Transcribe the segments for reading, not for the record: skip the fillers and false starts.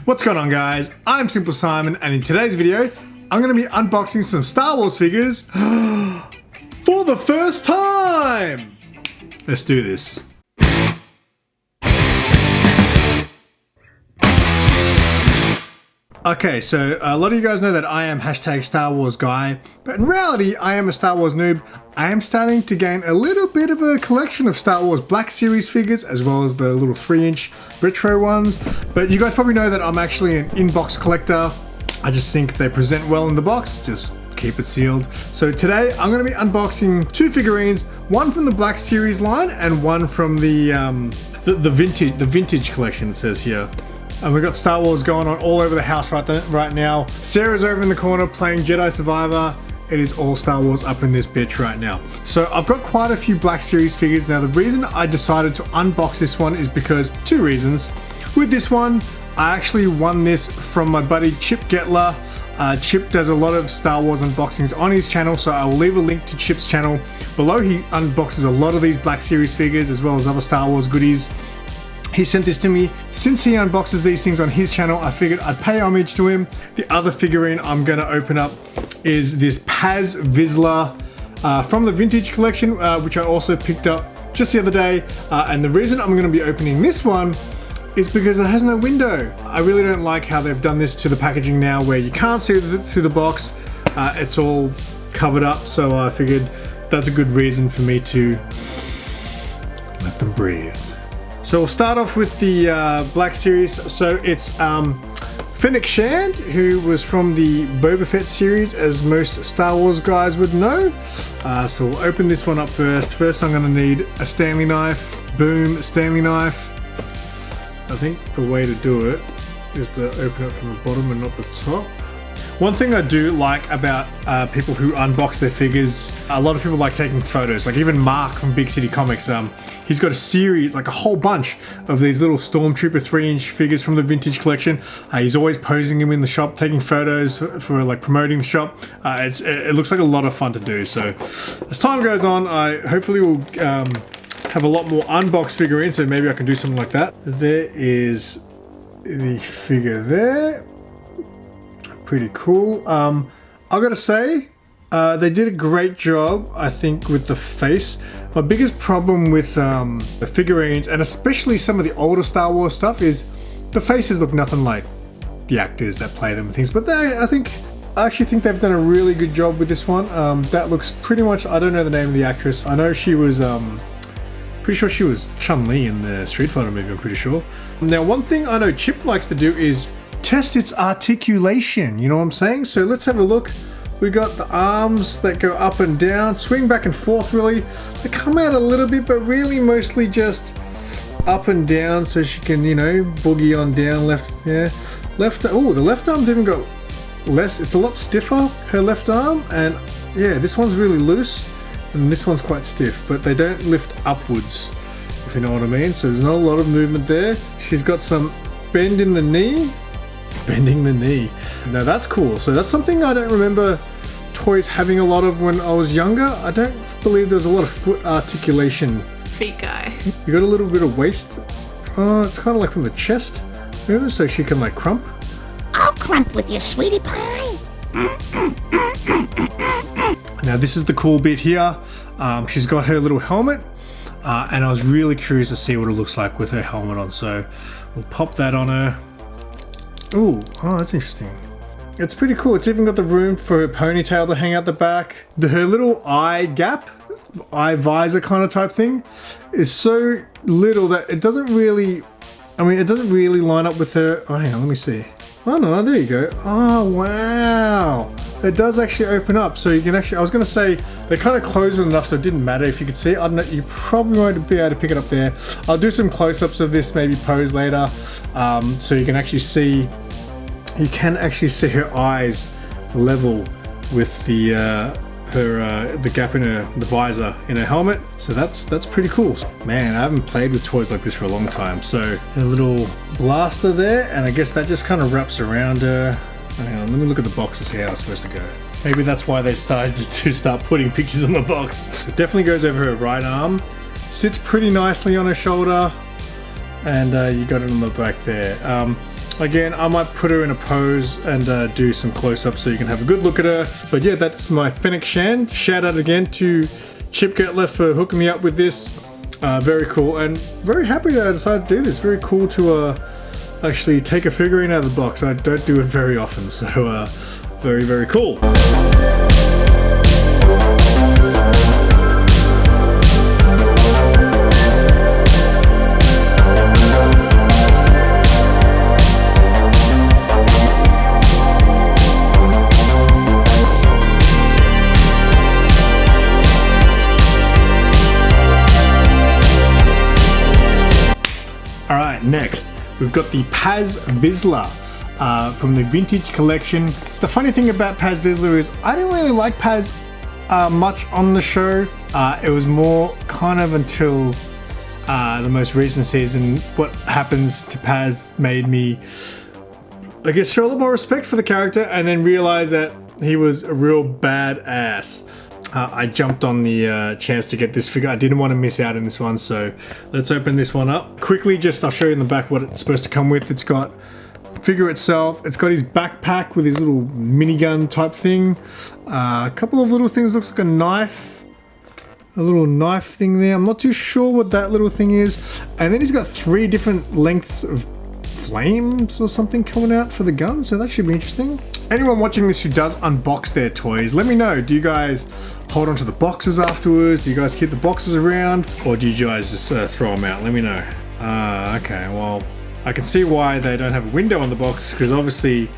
What's going on, guys? I'm Simple Simon, and in today's video I'm going to be unboxing some Star Wars figures for the first time! Let's do this. Okay, so a lot of you guys know that I am hashtag Star Wars guy, but in reality I am a Star Wars noob. I am starting to gain a little bit of a collection of Star Wars Black Series figures, as well as the little 3-inch retro ones. But you guys probably know that I'm actually an in-box collector. I just think they present well in the box, just keep it sealed. So today I'm going to be unboxing two figurines, one from the Black Series line and one from the vintage collection, it says here. And we've got Star Wars going on all over the house right now. Sarah's over in the corner playing Jedi Survivor. It is all Star Wars up in this bitch right now. So I've got quite a few Black Series figures. Now the reason I decided to unbox this one is because two reasons. With this one, I actually won this from my buddy Chip Getler. Chip does a lot of Star Wars unboxings on his channel, so I will leave a link to Chip's channel below. He unboxes a lot of these Black Series figures as well as other Star Wars goodies. He sent this to me. Since he unboxes these things on his channel, I figured I'd pay homage to him. The other figurine I'm gonna open up is this Paz Vizsla from the vintage collection, which I also picked up just the other day. And the reason I'm gonna be opening this one is because it has no window. I really don't like how they've done this to the packaging now, where you can't see through the box. It's all covered up, so I figured that's a good reason for me to let them breathe. So we'll start off with the Black Series. So it's Fennec Shand, who was from the Boba Fett series, as most Star Wars guys would know. So we'll open this one up first. First I'm gonna need a Stanley knife. Boom, Stanley knife. I think the way to do it is to open it from the bottom and not the top. One thing I do like about people who unbox their figures, a lot of people like taking photos. Like even Mark from Big City Comics, he's got a series, like a whole bunch of these little Stormtrooper 3-inch figures from the vintage collection. He's always posing them in the shop, taking photos for like promoting the shop. It looks like a lot of fun to do. So as time goes on, I hopefully will have a lot more unboxed figurines, so maybe I can do something like that. There is the figure there. Pretty cool. I gotta say, they did a great job, I think, with the face. My biggest problem with the figurines, and especially some of the older Star Wars stuff, is the faces look nothing like the actors that play them and things. But I actually think they've done a really good job with this one. That looks pretty much, I don't know the name of the actress. I know she was, pretty sure she was Chun-Li in the Street Fighter movie, I'm pretty sure. Now, one thing I know Chip likes to do is test its articulation, you know what I'm saying? So let's have a look. We got the arms that go up and down, swing back and forth really. They come out a little bit, but really mostly just up and down, so she can, you know, boogie on down, left, yeah. Oh, the left arm's even got less, it's a lot stiffer, her left arm, and yeah, this one's really loose, and this one's quite stiff, but they don't lift upwards, if you know what I mean. So there's not a lot of movement there. She's got some bend in the knee. Bending the knee. Now that's cool. So that's something I don't remember toys having a lot of when I was younger. I don't believe there's a lot of foot articulation. Feet guy. You got a little bit of waist. Oh, it's kind of like from the chest. Remember, so she can like crump. I'll crump with you, sweetie pie. Now this is the cool bit here. She's got her little helmet. And I was really curious to see what it looks like with her helmet on. So we'll pop that on her. Oh, that's interesting. It's pretty cool. It's even got the room for her ponytail to hang out the back. Her little eye gap, eye visor kind of type thing, is so little that it doesn't really, it doesn't really line up with her. Oh, hang on, let me see. Oh no, there you go. Oh, wow. It does actually open up. So you can actually, I was going to say, they kind of closed it enough so it didn't matter if you could see it. I don't know, you probably won't be able to pick it up there. I'll do some close-ups of this, maybe pose later. So you can actually see, her eyes level with the gap in the visor in her helmet. So that's pretty cool. Man, I haven't played with toys like this for a long time. So a little blaster there, and I guess that just kind of wraps around her. Hang on, let me look at the box to see how it's supposed to go. Maybe that's why they decided to start putting pictures on the box. It definitely goes over her right arm. Sits pretty nicely on her shoulder, and you got it on the back there. Again, I might put her in a pose and do some close-ups so you can have a good look at her. But yeah, that's my Fennec Shand. Shout out again to Chip Gertler for hooking me up with this. Very cool, and very happy that I decided to do this. Very cool to actually take a figurine out of the box. I don't do it very often, so very, very cool. Alright, next we've got the Paz Vizsla from the Vintage Collection. The funny thing about Paz Vizsla is I didn't really like Paz much on the show. It was more kind of until the most recent season. What happens to Paz made me, I guess, show a little more respect for the character and then realize that he was a real badass. I jumped on the chance to get this figure. I didn't want to miss out on this one, so let's open this one up. Quickly, I'll show you in the back what it's supposed to come with. It's got figure itself. It's got his backpack with his little minigun type thing. A couple of little things. Looks like a knife. A little knife thing there. I'm not too sure what that little thing is. And then he's got 3 different lengths of flames or something coming out for the gun, so that should be interesting. Anyone watching this who does unbox their toys, let me know. Do you guys hold on to the boxes afterwards? Do you guys keep the boxes around? Or do you guys just throw them out? Let me know. Okay, well, I can see why they don't have a window on the box, because obviously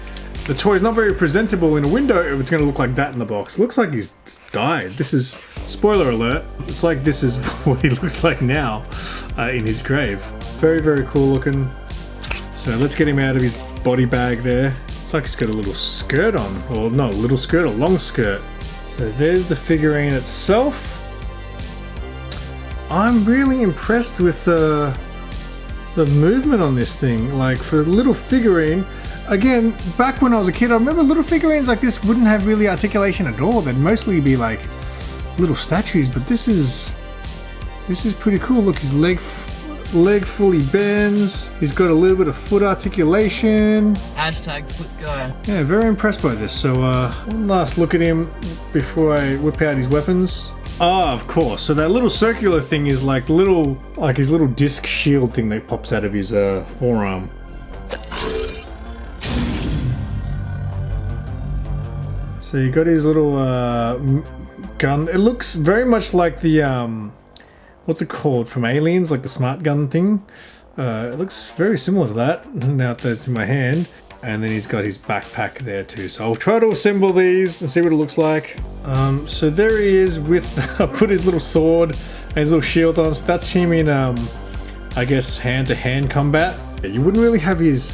the toy is not very presentable in a window if it's going to look like that in the box. Looks like he's died. This is, spoiler alert, it's like this is what he looks like now in his grave. Very, very cool looking. So let's get him out of his body bag there. It's like he's got a little skirt on, or not a little skirt, a long skirt. So there's the figurine itself. I'm really impressed with the movement on this thing. Like, for a little figurine, again, back when I was a kid, I remember little figurines like this wouldn't have really articulation at all. They'd mostly be like little statues, but this is pretty cool. Look, his leg fully bends. He's got a little bit of foot articulation. Hashtag foot guy. Yeah, very impressed by this. So one last look at him before I whip out his weapons. Ah, of course. So that little circular thing is like his little disc shield thing that pops out of his forearm. So you got his little gun. It looks very much like the what's it called from Aliens, like the smart gun thing. It looks very similar to that now that it's in my hand. And then he's got his backpack there too. So I'll try to assemble these and see what it looks like. So there he is with, I put his little sword and his little shield on. So that's him in, I guess, hand-to-hand combat. You wouldn't really have his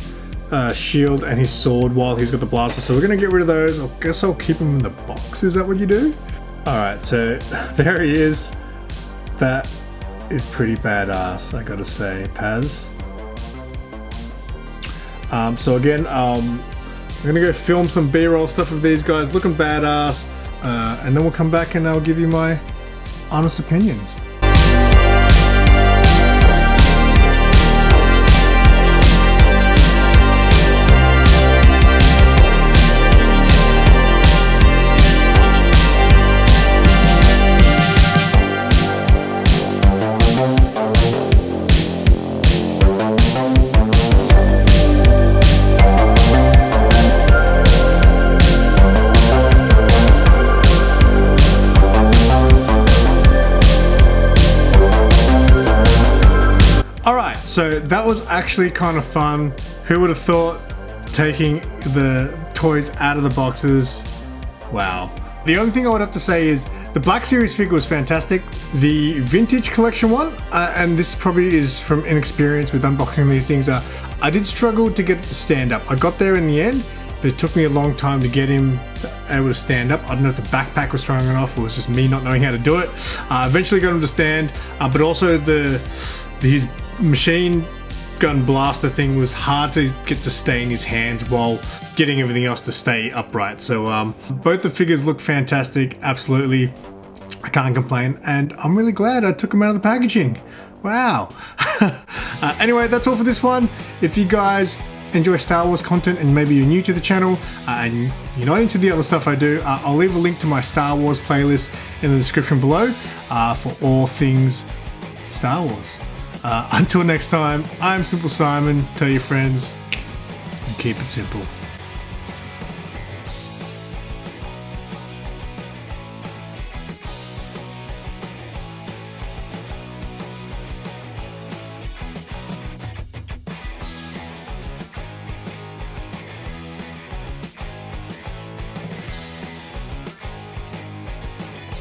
shield and his sword while he's got the blaster. So we're gonna get rid of those. I guess I'll keep him in the box. Is that what you do? All right, so there he is. That is pretty badass, I gotta say, Paz. So again, I'm gonna go film some B-roll stuff of these guys looking badass, and then we'll come back and I'll give you my honest opinions. So that was actually kind of fun. Who would have thought, taking the toys out of the boxes? Wow. The only thing I would have to say is the Black Series figure was fantastic. The Vintage Collection one, and this probably is from inexperience with unboxing these things, I did struggle to get it to stand up. I got there in the end, but it took me a long time to get him able to stand up. I don't know if the backpack was throwing it off or it was just me not knowing how to do it. Eventually got him to stand, but also his machine gun blaster thing was hard to get to stay in his hands while getting everything else to stay upright. So both the figures look fantastic, absolutely. I can't complain, and I'm really glad I took them out of the packaging. Wow. Anyway, that's all for this one. If you guys enjoy Star Wars content and maybe you're new to the channel and you're not into the other stuff I do, I'll leave a link to my Star Wars playlist in the description below for all things Star Wars. Until next time, I'm Simple Simon. Tell your friends and keep it simple.